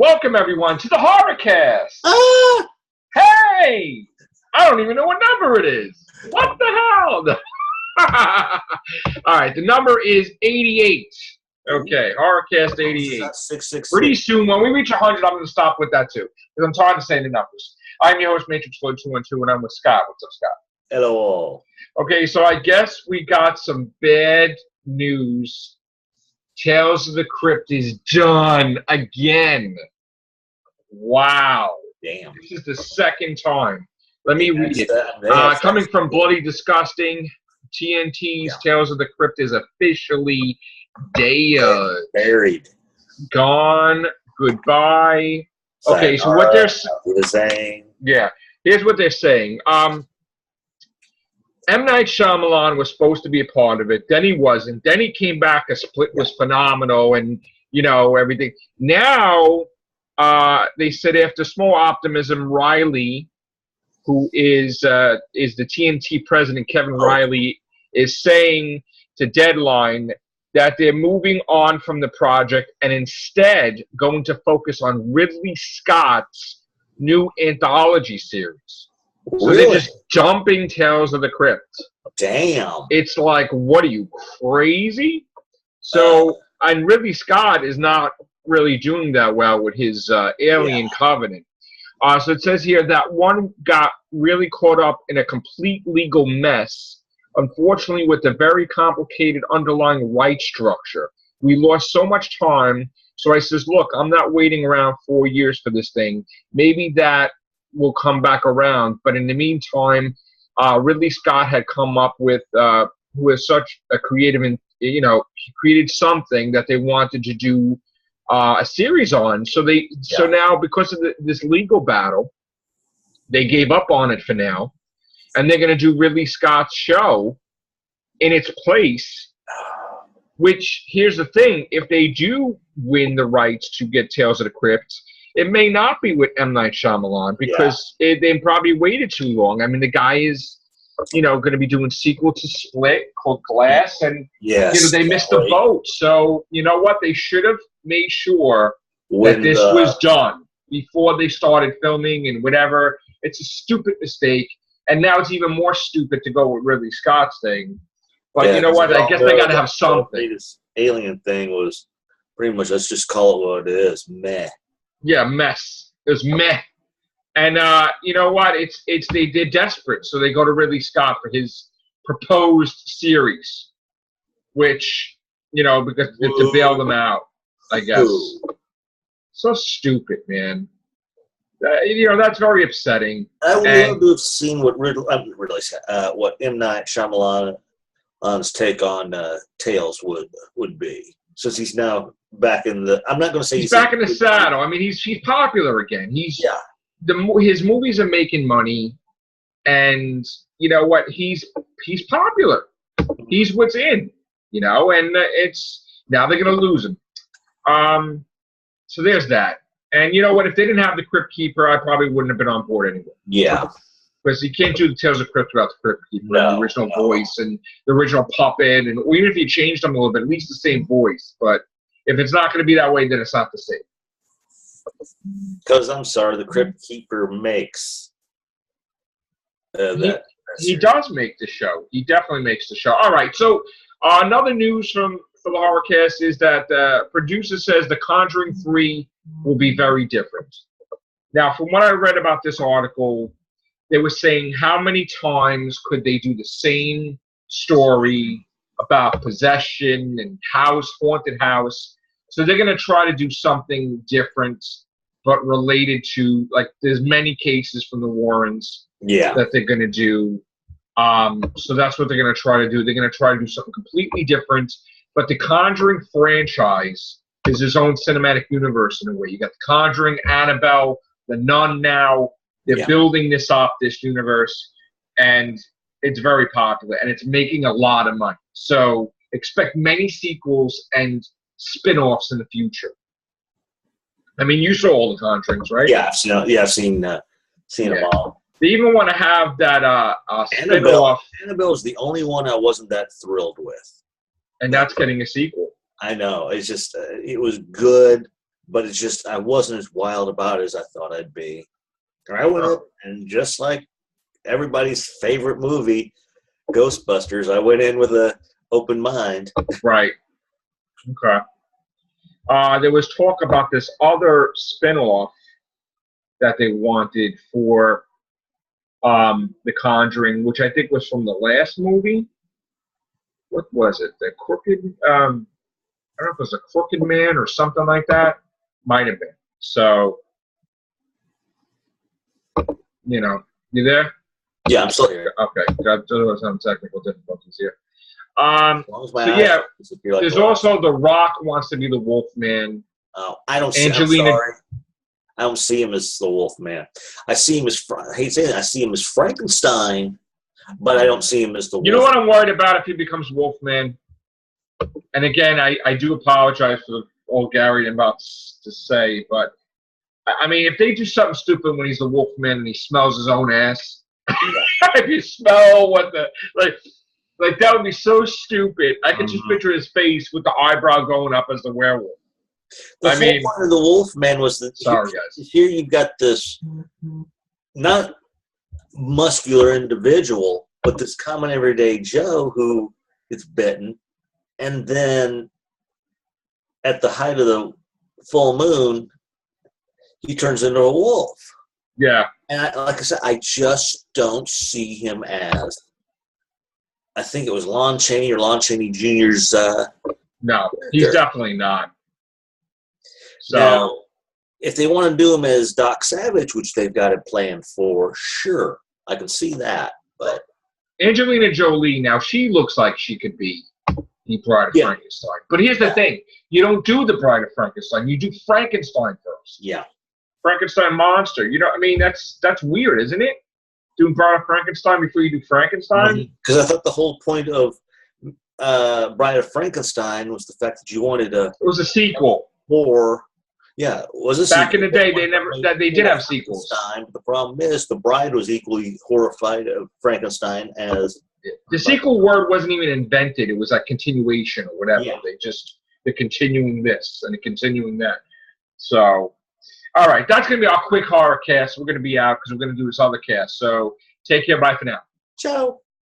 Welcome, everyone, to the HorrorCast. Ah! Hey! I don't even know what number it is. What the hell? All right, the number is 88. Okay, HorrorCast 88. 666. Pretty soon, when we reach 100, I'm going to stop with that, too, because I'm tired of saying the numbers. I'm your host, Matrixlord212, and I'm with Scott. What's up, Scott? Hello. Okay, so I guess we got some bad news. Tales of the Crypt is done again. Wow. Damn. This is the second time. Let me read it. Coming from Bloody Disgusting, TNT's Tales of the Crypt is officially dead. Buried. Gone. Goodbye. Okay, so what they're saying. Yeah, here's what they're saying. M. Night Shyamalan was supposed to be a part of it. Then he wasn't. Then he came back. A split was phenomenal, and everything. Now, they said after small optimism, Riley, who is the TNT president, Kevin Riley, is saying to Deadline that they're moving on from the project and instead going to focus on Ridley Scott's new anthology series. So Really? they're just dumping Tales of the Crypt. Damn. It's like, what are you, crazy? So, and Ridley Scott is not really doing that well with his Alien Covenant. So it says here that one got really caught up in a complete legal mess, unfortunately with a very complicated underlying rights structure. We lost so much time, so I says, look, I'm not waiting around 4 years for this thing. Maybe that will come back around, but in the meantime, Ridley Scott had come up with, who is such a creative, and he created something that they wanted to do a series on. So so now, because of this legal battle, they gave up on it for now, and they're going to do Ridley Scott's show in its place. Which, here's the thing: if they do win the rights to get Tales of the Crypt, it may not be with M. Night Shyamalan because they probably waited too long. I mean, the guy is, going to be doing sequel to Split called Glass, and they missed the boat. So you know what? They should have made sure that this was done before they started filming and whatever. It's a stupid mistake, and now it's even more stupid to go with Ridley Scott's thing. But you know what? I guess they got to have something. This Alien thing was pretty much, let's just call it what it is, meh. Yeah, mess. It was meh. And you know what? They're desperate, so they go to Ridley Scott for his proposed series, which because to bail them out, I guess. So stupid, man. That's very upsetting. I would love to have seen what what M. Night Shyamalan's take on Tales would be, since he's now back in the. I'm not going to say he's back in the saddle. I mean, he's popular again. His movies are making money, and you know what? He's popular. He's what's in. And it's now they're going to lose him. So there's that. And you know what? If they didn't have the Crypt Keeper, I probably wouldn't have been on board anyway. Yeah. Because you can't do the Tales of Crypt without the Crypt Keeper, and the original voice and the original puppet, and even if you changed them a little bit, at least the same voice. But if it's not going to be that way, then it's not the same. Because I'm sorry, the Crypt Keeper makes that. He does make the show. He definitely makes the show. All right. So another news for the HorrorCast is that the producer says The Conjuring 3 will be very different. Now, from what I read about this article, they were saying how many times could they do the same story about possession and haunted house. So they're going to try to do something different, but related to, like, there's many cases from the Warrens that they're going to do. So that's what they're going to try to do. They're going to try to do something completely different. But the Conjuring franchise is his own cinematic universe in a way. You got the Conjuring, Annabelle, the Nun now. They're building this up, this universe, and it's very popular, and it's making a lot of money. So expect many sequels and spin-offs in the future. I mean, you saw all the Conjurings, right? Yeah, I've seen them all. They even want to have that spin-off. Annabelle is the only one I wasn't that thrilled with. And that's getting a sequel. I know. It's just, it was good, but it's just I wasn't as wild about it as I thought I'd be. And I went in, and just like everybody's favorite movie, Ghostbusters, I went in with an open mind. Right. Okay. There was talk about this other spinoff that they wanted for The Conjuring, which I think was from the last movie. What was it? The Crooked, I don't know if it was a Crooked Man or something like that. Might have been. So, you know, you there? Yeah, I'm still here. Okay. Got some technical difficulties here. As long as my eyes Yeah, disappear like there's that. Also The Rock wants to be the Wolfman. Oh, I don't see. Angelina, I'm sorry. I don't see him as the Wolfman. I see him as I hate saying it, I see him as Frankenstein, but I don't see him as the Wolfman. You know what I'm worried about if he becomes Wolfman? And again, I do apologize for all Gary I'm about to say, but I mean, if they do something stupid when he's the Wolfman and he smells his own ass, if you smell what the like that would be so stupid. I could just picture his face with the eyebrow going up as the werewolf. The whole point of the Wolfman was that here you've got this not muscular individual, but this common everyday Joe who gets bitten, and then at the height of the full moon, he turns into a wolf. Yeah. And like I said, I just don't see him as. I think it was Lon Chaney or Lon Chaney Jr.'s. No, he's definitely not. So, now, if they want to do him as Doc Savage, which they've got it planned for, sure, I can see that. But Angelina Jolie, now she looks like she could be the Bride of Frankenstein. But here's the thing: you don't do the Bride of Frankenstein; you do Frankenstein first. Yeah, Frankenstein monster. You know, I mean, that's weird, isn't it? Doing Bride of Frankenstein before you do Frankenstein? Because I thought the whole point of Bride of Frankenstein was the fact that you wanted a. It was a sequel. Or was a back sequel. In the day they did have sequels. But the problem is the bride was equally horrified of Frankenstein as the sequel word wasn't even invented. It was like continuation or whatever. Yeah. They're continuing this and they're continuing that. So, all right, that's gonna be our quick horror cast. We're gonna be out because we're gonna do this other cast. So take care. Bye for now. Ciao.